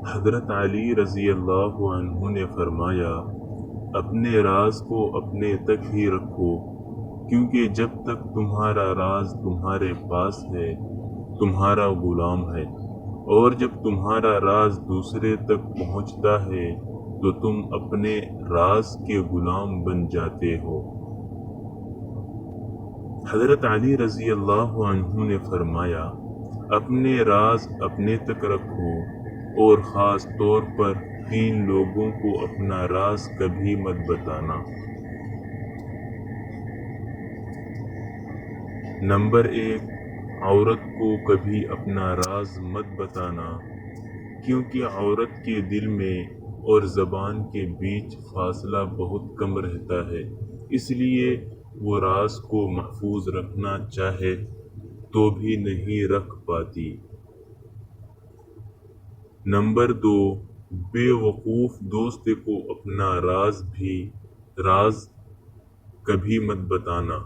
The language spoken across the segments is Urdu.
حضرت علی رضی اللہ عنہ نے فرمایا، اپنے راز کو اپنے تک ہی رکھو، کیونکہ جب تک تمہارا راز تمہارے پاس ہے تمہارا غلام ہے، اور جب تمہارا راز دوسرے تک پہنچتا ہے تو تم اپنے راز کے غلام بن جاتے ہو۔ حضرت علی رضی اللہ عنہ نے فرمایا، اپنے راز اپنے تک رکھو، اور خاص طور پر 3 لوگوں کو اپنا راز کبھی مت بتانا۔ نمبر 1، عورت کو کبھی اپنا راز مت بتانا، کیونکہ عورت کے دل میں اور زبان کے بیچ فاصلہ بہت کم رہتا ہے، اس لیے وہ راز کو محفوظ رکھنا چاہے تو بھی نہیں رکھ پاتی۔ نمبر 2، بے وقوف دوست کو اپنا راز کبھی مت بتانا،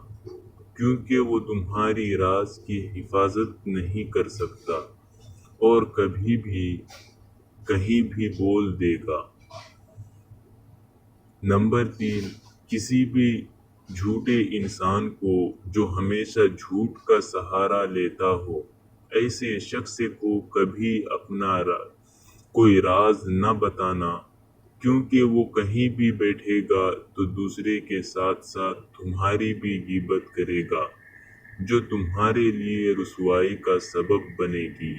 کیونکہ وہ تمہاری راز کی حفاظت نہیں کر سکتا اور کبھی بھی کہیں بھی بول دے گا۔ نمبر 3، کسی بھی جھوٹے انسان کو جو ہمیشہ جھوٹ کا سہارا لیتا ہو، ایسے شخص کو کبھی اپنا کوئی راز نہ بتانا، کیونکہ وہ کہیں بھی بیٹھے گا تو دوسرے کے ساتھ ساتھ تمہاری بھی غیبت کرے گا، جو تمہارے لیے رسوائی کا سبب بنے گی۔